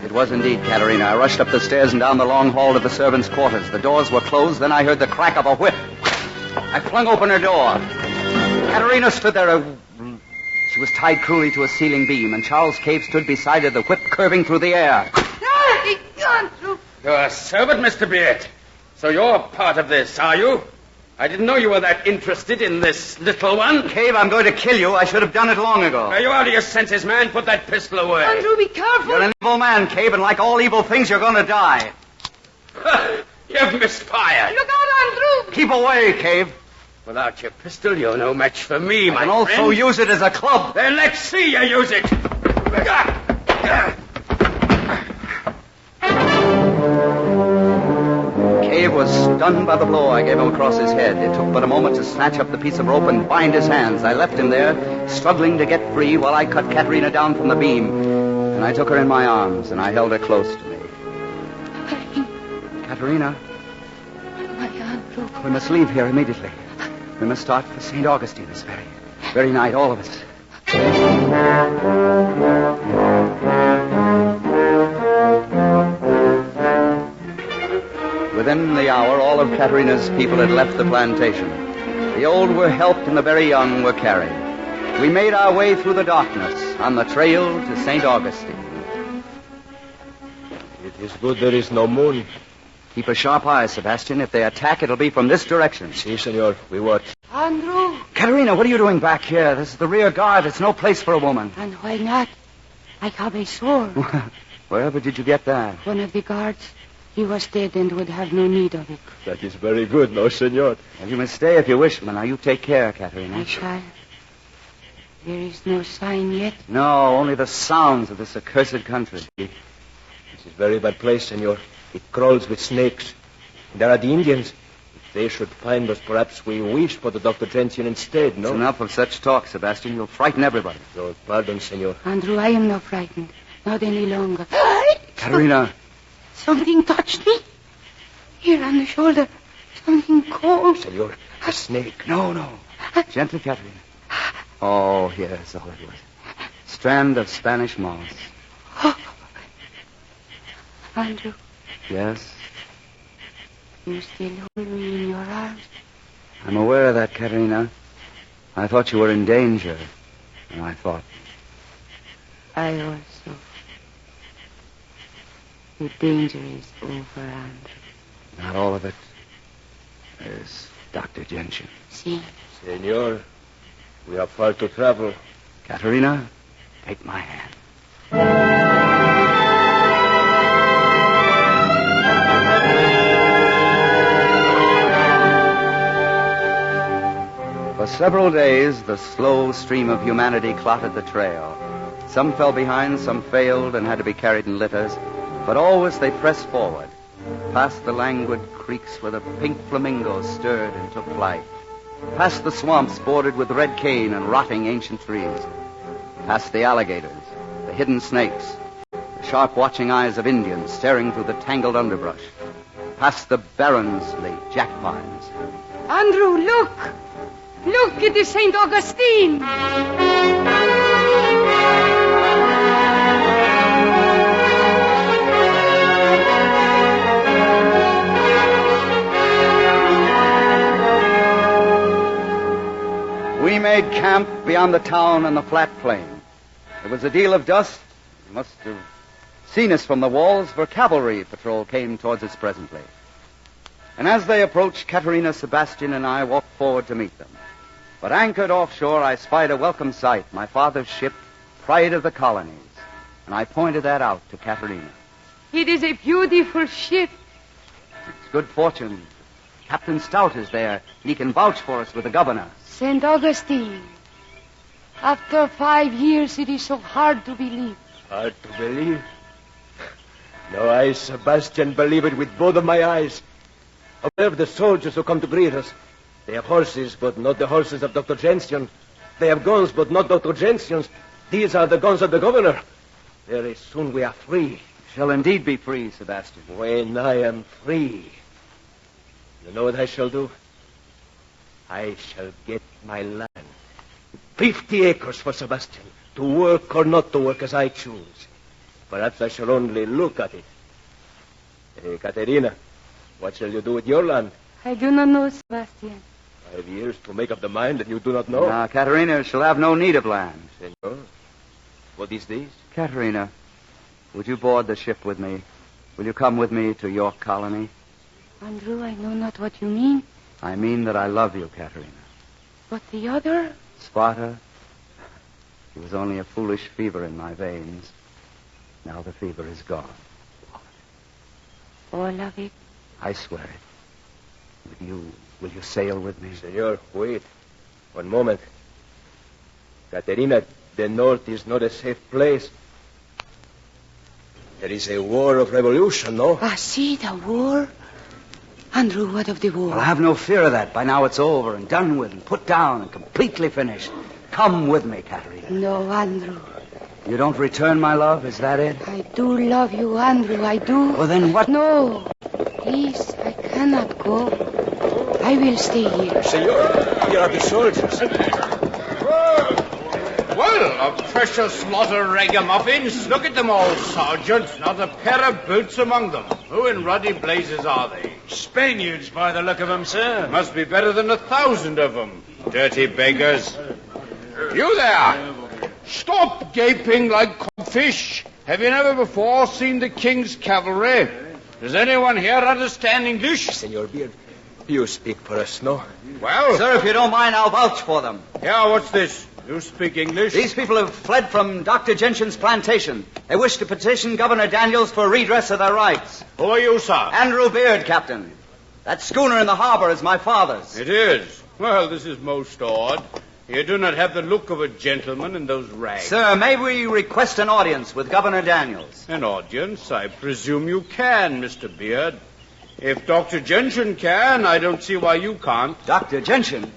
It was indeed Katerina. I rushed up the stairs and down the long hall to the servants' quarters. The doors were closed, then I heard the crack of a whip. I flung open her door. Katerina stood there. She was tied cruelly to a ceiling beam, and Charles Cave stood beside her, the whip curving through the air. You're a servant, Mr. Beard. So you're part of this, are you? I didn't know you were that interested in this little one. Cave, I'm going to kill you. I should have done it long ago. Are you out of your senses, man? Put that pistol away. Andrew, be careful. You're an evil man, Cave, and like all evil things, you're going to die. You've misfired. Look out, Andrew. Keep away, Cave. Without your pistol, you're no match for me, my I can also friend. use it as a club. Then let's see you use it. Cave was stunned by the blow I gave him across his head. It took but a moment to snatch up the piece of rope and bind his hands. I left him there, struggling to get free while I cut Katerina down from the beam. And I took her in my arms, and I held her close to me. Katerina, My Andrew. we must leave here immediately. We must start for St. Augustine this very night, all of us. Within the hour, all of Katerina's people had left the plantation. The old were helped and the very young were carried. We made our way through the darkness on the trail to St. Augustine. It is good there is no moon. Keep a sharp eye, Sebastian. If they attack, it'll be from this direction. Si, senor. We watch. Andrew. Katerina, what are you doing back here? This is the rear guard. It's no place for a woman. And why not? I have a sword. Wherever did you get that? One of the guards, he was dead and would have no need of it. That is very good, no, senor. Well, you may stay if you wish, but now you take care, Katerina. I shall. There is no sign yet. No, only the sounds of this accursed country. This is very bad place, senor. It crawls with snakes. There are the Indians. If they should find us, perhaps we wish for the Dr. Jensen instead, no? It's enough of such talk, Sebastian. You'll frighten everybody. Oh, pardon, senor. Andrew, I am not frightened. Not any longer. Katerina. Something touched me. Here on the shoulder. Something cold. Senor, a snake. No. Gently, Katerina. Oh, yes, all it was. Strand of Spanish moss. Andrew, Yes, you still hold me in your arms. I'm aware of that, Katerina. I thought you were in danger. And I thought, I also. The danger is over, Andrew. not all of it. There's Dr. Jensen. See? Senor, we have far to travel. Katerina, take my hand. For several days, the slow stream of humanity clotted the trail. Some fell behind, some failed and had to be carried in litters, but always they pressed forward, past the languid creeks where the pink flamingos stirred and took flight, past the swamps bordered with red cane and rotting ancient trees, past the alligators, the hidden snakes, the sharp watching eyes of Indians staring through the tangled underbrush, past the Barronsley jack pines. Andrew, look! Look, it is St. Augustine! We made camp beyond the town and the flat plain. There was a deal of dust. You must have seen us from the walls, for cavalry patrol came towards us presently. And as they approached, Katerina, Sebastian, and I walked forward to meet them. But anchored offshore, I spied a welcome sight, my father's ship, Pride of the Colonies. And I pointed that out to Katerina. It is a beautiful ship. It's good fortune. Captain Stout is there, and he can vouch for us with the governor. St. Augustine. After 5 years, it is so hard to believe. Hard to believe? No, I, Sebastian, believe it with both of my eyes. Observe the soldiers who come to greet us. They have horses, but not the horses of Dr. Jensen. They have guns, but not Dr. Jensen's. These are the guns of the governor. Very soon we are free. Shall indeed be free, Sebastian. When I am free, you know what I shall do? I shall get my land. 50 acres for Sebastian, to work or not to work as I choose. Perhaps I shall only look at it. Hey, Katerina, what shall you do with your land? I do not know, Sebastian. 5 years to make up the mind that you do not know. Now, Katerina shall have no need of land. Senor, what is this? Katerina, would you board the ship with me? Will you come with me to York Colony? Andrew, I know not what you mean. I mean that I love you, Katerina. But the other? Sparta, it was only a foolish fever in my veins. Now the fever is gone. All of it? I swear it. Will you sail with me? Senor, wait. One moment. Katerina, the North is not a safe place. There is a war of revolution, no? I see the war. Andrew, what of the war? Well, have no fear of that. By now it's over and done with and put down and completely finished. Come with me, Katerina. No, Andrew. You don't return my love, is that it? I do love you, Andrew, I do. Well, then what? No, please, I cannot go. I will stay here. Senor, here are the soldiers. Well, a precious lot of ragamuffins. Look at them all, Sergeant. Not a pair of boots among them. Who in ruddy blazes are they? Spaniards, by the look of them, sir. Must be better than 1,000 of them. Dirty beggars. You there! Stop gaping like codfish. Have you never before seen the King's cavalry? Does anyone here understand English? Senor Beard, you speak for us, no? Well... Sir, if you don't mind, I'll vouch for them. Yeah, what's this? You speak English? These people have fled from Dr. Gentian's plantation. They wish to petition Governor Daniels for redress of their rights. Who are you, sir? Andrew Beard, Captain. That schooner in the harbor is my father's. It is. Well, this is most odd. You do not have the look of a gentleman in those rags. Sir, may we request an audience with Governor Daniels? An audience? I presume you can, Mr. Beard. If Dr. Gentian can, I don't see why you can't. Dr. Gentian?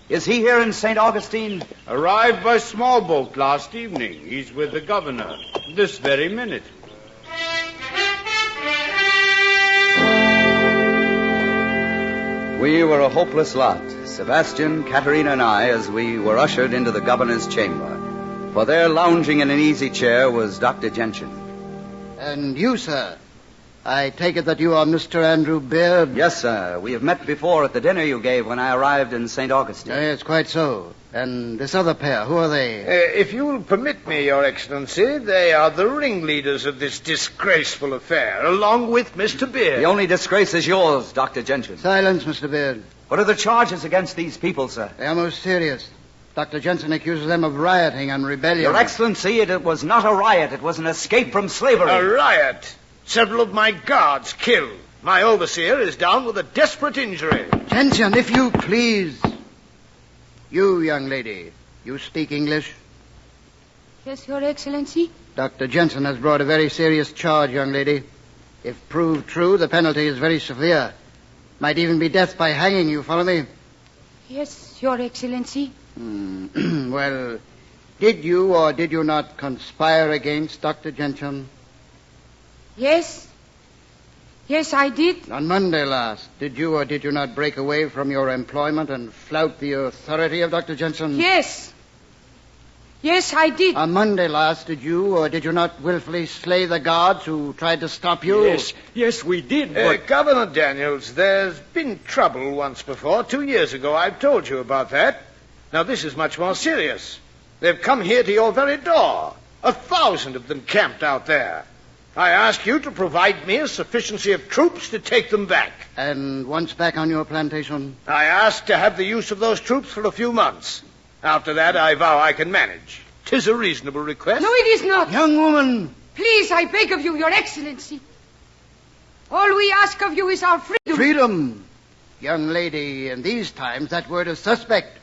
Is he here in St. Augustine? Arrived by small boat last evening. He's with the governor this very minute. We were a hopeless lot, Sebastian, Katerina, and I, as we were ushered into the governor's chamber. For there, lounging in an easy chair, was Dr. Gentian. And you, sir? I take it that you are Mr. Andrew Beard? Yes, sir. We have met before at the dinner you gave when I arrived in St. Augustine. Yes, quite so. And this other pair, who are they? If you'll permit me, Your Excellency, they are the ringleaders of this disgraceful affair, along with Mr. Beard. The only disgrace is yours, Dr. Gentian. Silence, Mr. Beard. What are the charges against these people, sir? They are most serious. Dr. Jensen accuses them of rioting and rebellion. Your Excellency, it was not a riot. It was an escape from slavery. A riot? Several of my guards killed. My overseer is down with a desperate injury. Jensen, if you please. You, young lady, you speak English? Yes, Your Excellency. Dr. Jensen has brought a very serious charge, young lady. If proved true, the penalty is very severe. Might even be death by hanging, you follow me? Yes, Your Excellency. Well, did you or did you not conspire against Dr. Jensen? Yes. Yes, I did. On Monday last, did you or did you not break away from your employment and flout the authority of Dr. Jensen? Yes. Yes, I did. On Monday last, did you or did you not willfully slay the guards who tried to stop you? Yes, we did, but... Governor Daniels, there's been trouble once before. 2 years ago, I've told you about that. Now, this is much more serious. They've come here to your very door. 1,000 of them camped out there. I ask you to provide me a sufficiency of troops to take them back. And once back on your plantation? I ask to have the use of those troops for a few months. After that, I vow I can manage. 'Tis a reasonable request. No, it is not. Young woman! Please, I beg of you, Your Excellency. All we ask of you is our freedom. Freedom? Young lady, in these times, that word is suspect.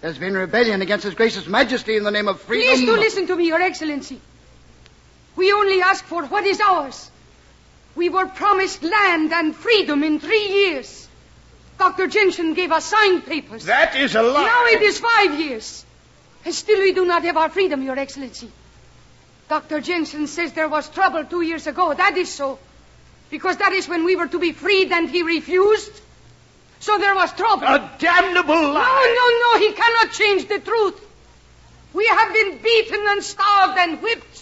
There's been rebellion against His Gracious Majesty in the name of freedom. Please do listen to me, Your Excellency. We only ask for what is ours. We were promised land and freedom in 3 years. Dr. Jensen gave us signed papers. That is a lie. Now it is 5 years. And still we do not have our freedom, Your Excellency. Dr. Jensen says there was trouble 2 years ago. That is so. Because that is when we were to be freed and he refused. So there was trouble. A damnable lie. No. He cannot change the truth. We have been beaten and starved and whipped.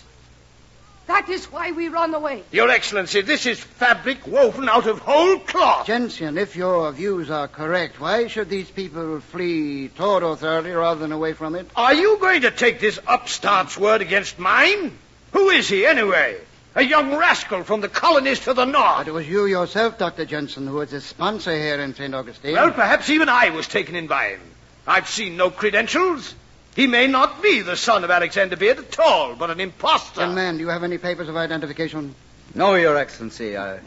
That is why we run away. Your Excellency, this is fabric woven out of whole cloth. Jensen, if your views are correct, why should these people flee toward authority rather than away from it? Are you going to take this upstart's word against mine? Who is he, anyway? A young rascal from the colonies to the north. But it was you yourself, Dr. Jensen, who was his sponsor here in St. Augustine. Well, perhaps even I was taken in by him. I've seen no credentials. He may not be the son of Alexander Beard at all, but an impostor. Young man, do you have any papers of identification? No, Your Excellency. I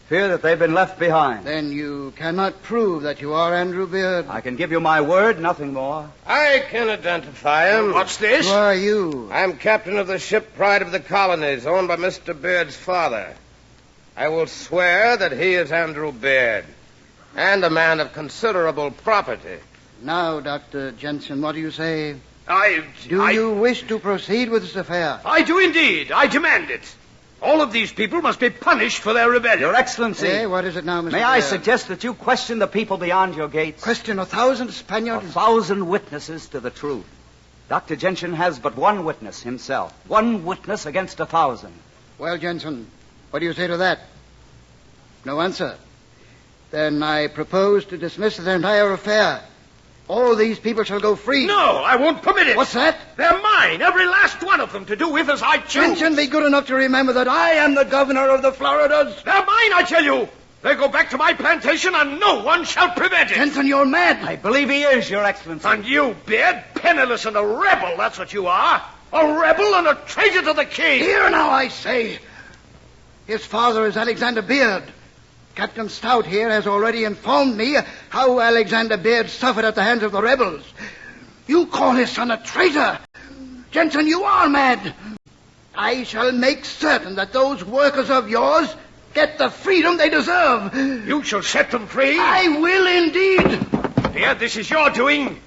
fear that they've been left behind. Then you cannot prove that you are Andrew Beard. I can give you my word, nothing more. I can identify him. What's this? Who are you? I'm captain of the ship Pride of the Colonies, owned by Mr. Beard's father. I will swear that he is Andrew Beard, and a man of considerable property. Now, Dr. Jensen, what do you say? Do you wish to proceed with this affair? I do indeed. I demand it. All of these people must be punished for their rebellion. Your Excellency. Hey, what is it now, Mr. May I Beard? suggest that you question the people beyond your gates? Question 1,000 Spaniards? 1,000 witnesses to the truth. Dr. Jensen has but one witness himself. One witness against 1,000. Well, Jensen, what do you say to that? No answer. Then I propose to dismiss the entire affair. All these people shall go free. No, I won't permit it. What's that? They're mine, every last one of them, to do with as I choose. Jensen, be good enough to remember that I am the governor of the Floridas. They're mine, I tell you. They go back to my plantation, and no one shall prevent it. Jensen, you're mad. I believe he is, Your Excellency. And you, Beard, penniless and a rebel, that's what you are. A rebel and a traitor to the king. Here now, I say. His father is Alexander Beard. Captain Stout here has already informed me how Alexander Beard suffered at the hands of the rebels. You call his son a traitor. Jensen, you are mad. I shall make certain that those workers of yours get the freedom they deserve. You shall set them free. I will indeed. Beard, this is your doing.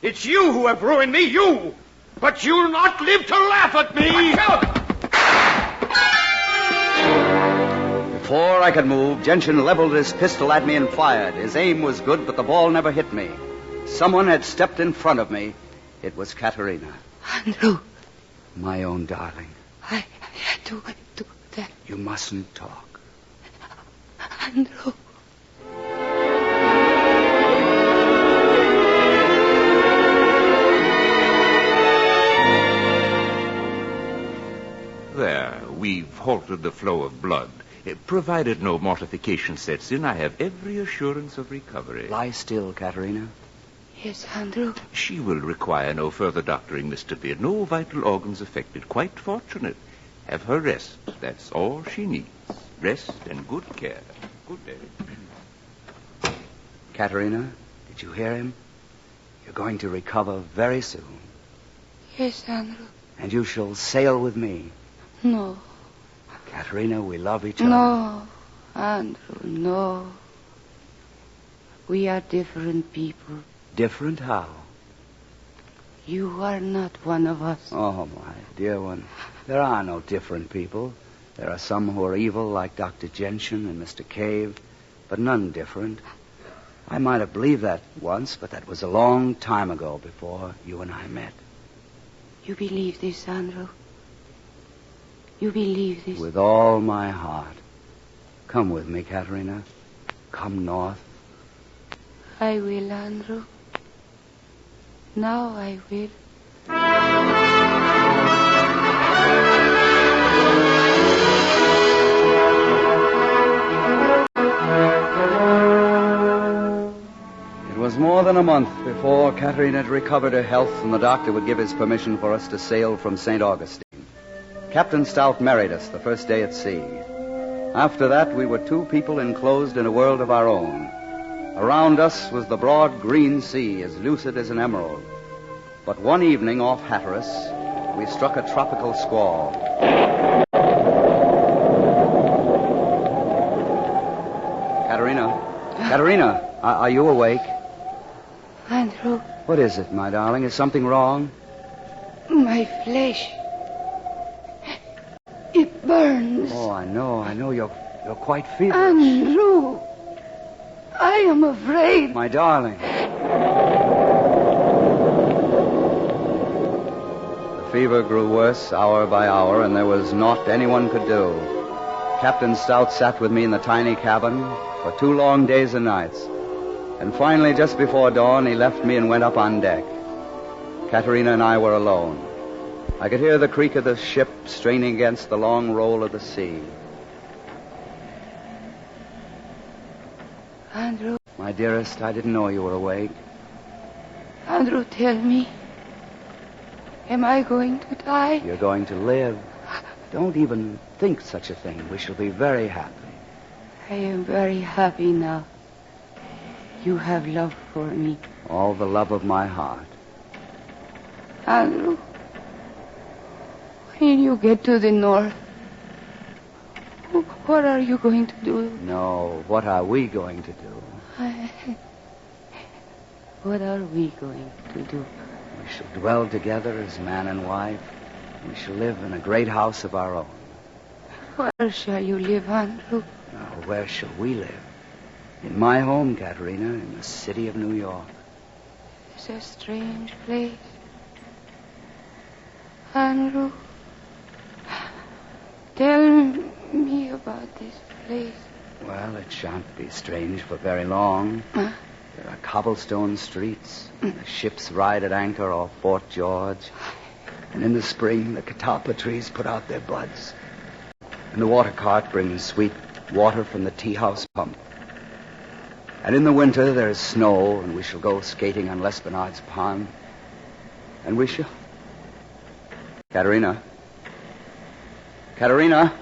It's you who have ruined me, you. But you'll not live to laugh at me. Watch out! Before I could move, Jensen leveled his pistol at me and fired. His aim was good, but the ball never hit me. Someone had stepped in front of me. It was Katerina. Andrew. My own darling. I had to do that. You mustn't talk. Andrew. There, we've halted the flow of blood. Provided no mortification sets in, I have every assurance of recovery. Lie still, Katerina. Yes, Andrew. She will require no further doctoring, Mr. Beard. No vital organs affected. Quite fortunate. Have her rest. That's all she needs. Rest and good care. Good day. Katerina, did you hear him? You're going to recover very soon. Yes, Andrew. And you shall sail with me. No. Katerina, we love each other. No, Andrew, no. We are different people. Different how? You are not one of us. Oh, my dear one. There are no different people. There are some who are evil, like Dr. Jensen and Mr. Cave, but none different. I might have believed that once, but that was a long time ago before you and I met. You believe this, Andrew? You believe this? With all my heart. Come with me, Katerina. Come north. I will, Andrew. Now I will. It was more than a month before Katerina had recovered her health and the doctor would give his permission for us to sail from St. Augustine. Captain Stout married us the first day at sea. After that, we were two people enclosed in a world of our own. Around us was the broad green sea, as lucid as an emerald. But one evening off Hatteras, we struck a tropical squall. Katerina, are you awake? Andrew. What is it, my darling? Is something wrong? My flesh. It burns. Oh, I know. You're quite feverish. Andrew. I am afraid. My darling. The fever grew worse hour by hour, and there was naught anyone could do. Captain Stout sat with me in the tiny cabin for 2 long days and nights. And finally, just before dawn, he left me and went up on deck. Katerina and I were alone. I could hear the creak of the ship straining against the long roll of the sea. Andrew. My dearest, I didn't know you were awake. Andrew, tell me. Am I going to die? You're going to live. Don't even think such a thing. We shall be very happy. I am very happy now. You have love for me. All the love of my heart. Andrew, when you get to the north, what are you going to do? No, what are we going to do? What are we going to do? We shall dwell together as man and wife. We shall live in a great house of our own. Where shall you live, Andrew? Now, where shall we live? In my home, Katerina, in the city of New York. It's a strange place. Andrew, tell me about this place. Well, it shan't be strange for very long. There are cobblestone streets. The ships ride at anchor off Fort George. And in the spring, the catalpa trees put out their buds. And the water cart brings sweet water from the tea house pump. And in the winter, there is snow, and we shall go skating on L'Esplanad's pond. And we shall... Katerina. Katerina.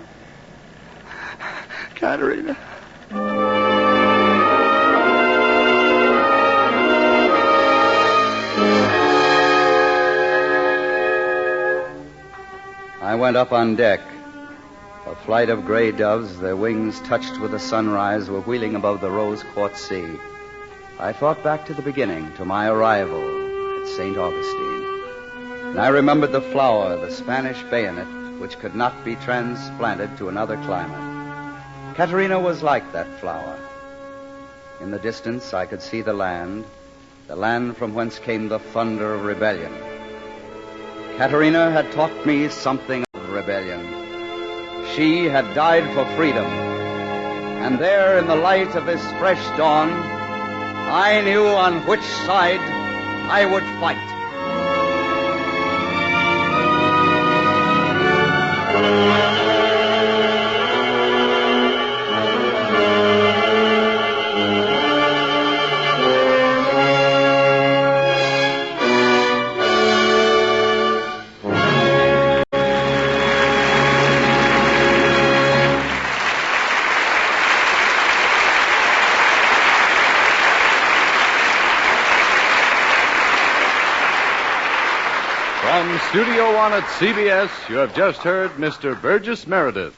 Katerina. I went up on deck. A flight of gray doves, their wings touched with the sunrise, were wheeling above the rose-quartz sea. I thought back to the beginning, to my arrival at St. Augustine. And I remembered the flower, the Spanish bayonet, which could not be transplanted to another climate. Katerina was like that flower. In the distance, I could see the land from whence came the thunder of rebellion. Katerina had taught me something of rebellion. She had died for freedom. And there, in the light of this fresh dawn, I knew on which side I would fight. From Studio One at CBS, you have just heard Mr. Burgess Meredith,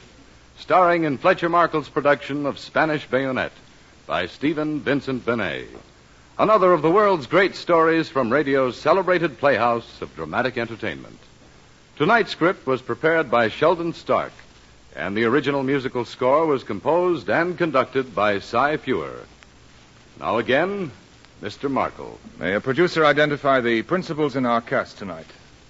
starring in Fletcher Markle's production of Spanish Bayonet by Stephen Vincent Benet. Another of the world's great stories from radio's celebrated playhouse of dramatic entertainment. Tonight's script was prepared by Sheldon Stark, and the original musical score was composed and conducted by Cy Feuer. Now again, Mr. Markle. May a producer identify the principals in our cast tonight?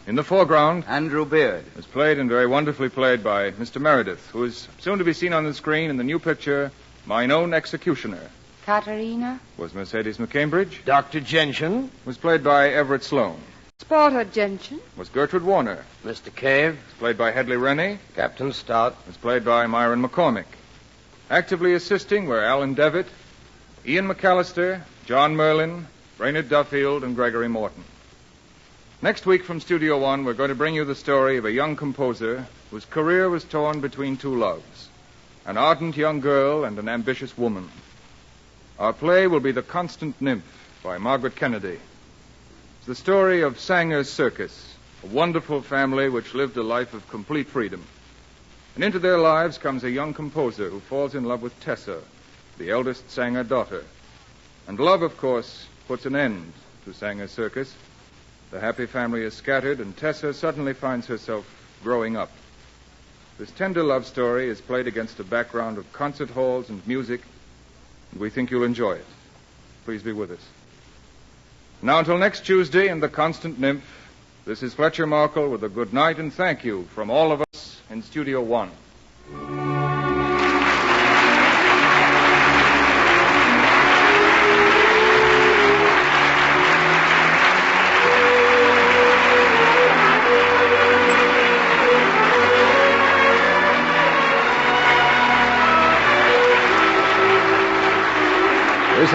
In the foreground, Andrew Beard was played and very wonderfully played by Mr. Meredith, who is soon to be seen on the screen in the new picture, Mine Own Executioner. Katerina? Was Mercedes McCambridge. Dr. Gentian. Was played by Everett Sloane. Sparta Gentian. Was Gertrude Warner. Mr. Cave. Was played by Hedley Rennie. Captain Stout. Was played by Myron McCormick. Actively assisting were Alan Devitt, Ian McAllister, John Merlin, Brainerd Duffield, and Gregory Morton. Next week from Studio One, we're going to bring you the story of a young composer whose career was torn between two loves, an ardent young girl and an ambitious woman. Our play will be The Constant Nymph by Margaret Kennedy. It's the story of Sanger's Circus, a wonderful family which lived a life of complete freedom. And into their lives comes a young composer who falls in love with Tessa, the eldest Sanger daughter. And love, of course, puts an end to Sanger's Circus. The happy family is scattered, and Tessa suddenly finds herself growing up. This tender love story is played against a background of concert halls and music, and we think you'll enjoy it. Please be with us. Now, until next Tuesday in The Constant Nymph, this is Fletcher Markle with a good night and thank you from all of us in Studio One.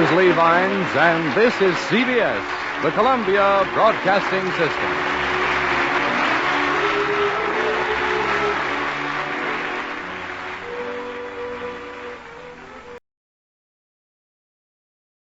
is Lee Vines, and this is CBS, the Columbia Broadcasting System.